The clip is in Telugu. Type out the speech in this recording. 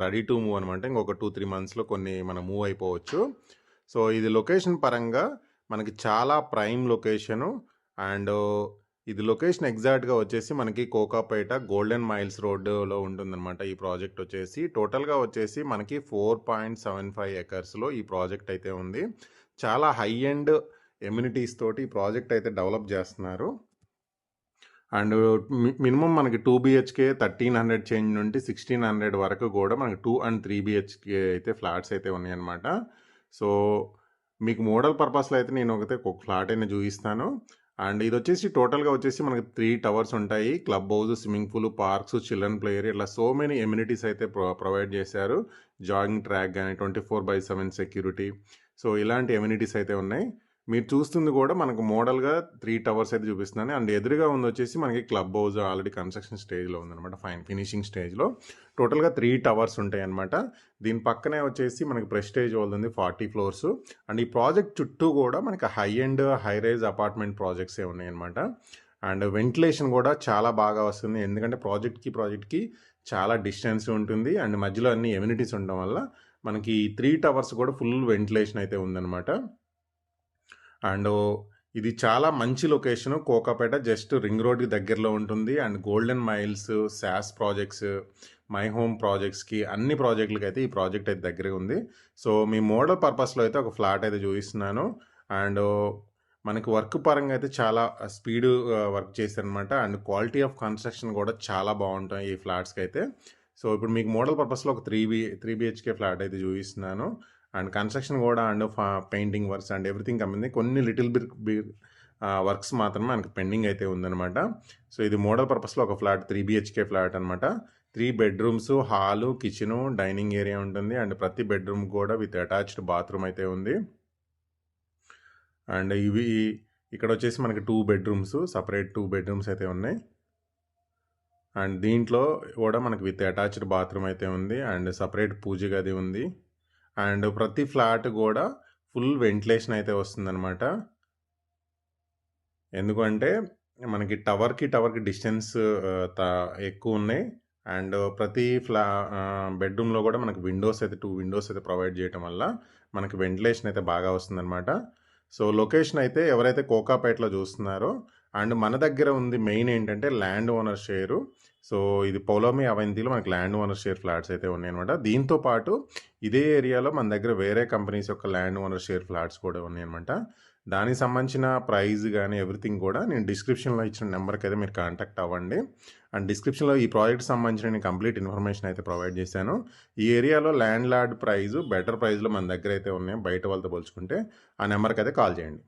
రెడీ టు మూవ్ అనమాట. ఇంకొక 2-3 మంత్స్‌లో కొన్ని మనం మూవ్ అయిపోవచ్చు. సో, ఇది లొకేషన్ పరంగా మనకి చాలా ప్రైమ్ లొకేషను. అండ్ ఇది లొకేషన్ ఎగ్జాక్ట్‌గా వచ్చేసి మనకి కోకాపేట గోల్డెన్ మైల్స్ రోడ్డులో ఉంటుందనమాట. ఈ ప్రాజెక్ట్ వచ్చేసి టోటల్‌గా వచ్చేసి మనకి 4.75 ఎకర్స్‌లో ఈ ప్రాజెక్ట్ అయితే ఉంది. చాలా హై ఎండ్ ఎమ్యూనిటీస్ తోటి ఈ ప్రాజెక్ట్ అయితే డెవలప్ చేస్తున్నారు. అండ్ మినిమం మనకి 2 బీహెచ్‌కే 1300 చేంజ్ నుండి 1600 వరకు కూడా మనకి 2 అండ్ 3 బీహెచ్‌కే అయితే ఫ్లాట్స్ అయితే ఉన్నాయన్నమాట. సో, మీకు మోడల్ పర్పస్‌లో అయితే నేను ఒక ఫ్లాట్ అయినా చూపిస్తాను. అండ్ ఇది వచ్చేసి టోటల్‌గా వచ్చేసి మనకి 3 టవర్స్ ఉంటాయి. Club house, swimming pool, parks, children play area ఇట్లా సో మెనీ ఎమ్యూనిటీస్ అయితే ప్రొవైడ్ చేశారు. జాగింగ్ ట్రాక్ గానీ 24/7 సెక్యూరిటీ. సో, ఇలాంటి ఎమ్యూనిటీస్ అయితే ఉన్నాయి. మీరు చూస్తుంది కూడా మనకు మోడల్‌గా 3 టవర్స్ అయితే చూపిస్తున్నాను. అండ్ ఎదురుగా ఉందొచ్చేసి మనకి క్లబ్ హౌస్ ఆల్రెడీ కన్‌స్ట్రక్షన్ స్టేజ్‌లో ఉందనమాట. ఫినిషింగ్ స్టేజ్‌లో. టోటల్‌గా 3 టవర్స్ ఉంటాయన్నమాట. దీని పక్కనే వచ్చేసి మనకి ప్రెస్టేజ్ వాళ్ళదుంది 40 ఫ్లోర్స్. అండ్ ఈ ప్రాజెక్ట్ చుట్టూ కూడా మనకి high end, high rise apartment ప్రాజెక్ట్సే ఉన్నాయన్నమాట. అండ్ వెంటిలేషన్ కూడా చాలా బాగా వస్తుంది. ఎందుకంటే ప్రాజెక్ట్‌కి చాలా డిస్టెన్స్ ఉంటుంది. అండ్ మధ్యలో అన్ని ఎమ్యూనిటీస్ ఉండడం వల్ల మనకి 3 టవర్స్ కూడా ఫుల్ వెంటిలేషన్ అయితే ఉందనమాట. అండ్ ఇది చాలా మంచి లొకేషను. కోకాపేట జస్ట్ రింగ్ రోడ్‌కి దగ్గరలో ఉంటుంది. అండ్ గోల్డెన్ మైల్స్, సాస్ ప్రాజెక్ట్స్, మై హోమ్ ప్రాజెక్ట్స్‌కి అన్ని ప్రాజెక్టులకి అయితే ఈ ప్రాజెక్ట్ అయితే దగ్గరగా ఉంది. సో, మీ మోడల్ పర్పస్‌లో అయితే ఒక ఫ్లాట్ అయితే చూపిస్తున్నాను. అండ్ మనకి వర్క్ పరంగా అయితే చాలా స్పీడ్ వర్క్ చేశారనమాట. అండ్ క్వాలిటీ ఆఫ్ కన్‌స్ట్రక్షన్ కూడా చాలా బాగుంటాయి ఈ ఫ్లాట్స్‌కి అయితే. సో, ఇప్పుడు మీకు మోడల్ పర్పస్‌లో ఒక 3 బీహెచ్‌కే ఫ్లాట్ అయితే చూపిస్తున్నాను. అండ్ కన్‌స్ట్రక్షన్ కూడా and painting works and everything company కొన్ని లిటిల్ బిట్ వర్క్స్ మాత్రమే మనకి పెండింగ్ అయితే ఉందనమాట. సో, ఇది మోడల్ పర్పస్‌లో ఒక ఫ్లాట్ 3 బీహెచ్‌కే ఫ్లాట్ అనమాట. 3 bedrooms, hall, kitchen, dining area ఉంటుంది. అండ్ ప్రతి బెడ్‌రూమ్ కూడా విత్ అటాచ్డ్ బాత్రూమ్ అయితే ఉంది. అండ్ ఇక్కడొచ్చేసి మనకి 2 బెడ్‌రూమ్స్, సెపరేట్ 2 బెడ్‌రూమ్స్ అయితే ఉన్నాయి. అండ్ దీంట్లో కూడా మనకి విత్ అటాచ్డ్ బాత్రూమ్ అయితే ఉంది. అండ్ సెపరేట్ పూజ గది ఉంది. అండ్ ప్రతి ఫ్లాట్ కూడా ఫుల్ వెంటిలేషన్ అయితే వస్తుందనమాట. ఎందుకంటే మనకి టవర్‌కి డిస్టెన్స్ ఎక్కువ ఉన్నాయి. అండ్ ప్రతి బెడ్‌రూమ్‌లో కూడా మనకి విండోస్ అయితే 2 విండోస్ అయితే ప్రొవైడ్ చేయటం వల్ల మనకి వెంటిలేషన్ అయితే బాగా వస్తుందనమాట. సో, లొకేషన్ అయితే ఎవరైతే కోకాపేటలో చూస్తున్నారో అండ్ మన దగ్గర ఉంది మెయిన్ ఏంటంటే ల్యాండ్ ఓనర్ షేరు. సో, ఇది పౌలోమి అవంతిలో మనకి ల్యాండ్ ఓనర్ షేర్ ఫ్లాట్స్ అయితే ఉన్నాయన్నమాట. దీంతో పాటు ఇదే ఏరియాలో మన దగ్గర వేరే కంపెనీస్ యొక్క ల్యాండ్ ఓనర్ షేర్ ఫ్లాట్స్ కూడా ఉన్నాయన్నమాట. దానికి సంబంధించిన ప్రైస్ గానీ ఎవ్రీథింగ్ కూడా నేను డిస్క్రిప్షన్‌లో ఇచ్చిన నెంబర్‌కి అయితే మీరు కాంటాక్ట్ అవ్వండి. అండ్ డిస్క్రిప్షన్‌లో ఈ ప్రాజెక్ట్‌కి సంబంధించిన నేను కంప్లీట్ ఇన్ఫర్మేషన్ అయితే ప్రొవైడ్ చేశాను. ఈ ఏరియాలో ల్యాండ్ లార్డ్ ప్రైస్ బెటర్ ప్రైస్‌లో మన దగ్గర అయితే ఉన్నాయి బయట వాళ్ళతో పోల్చుకుంటే. ఆ నెంబర్‌కి అయితే కాల్ చేయండి.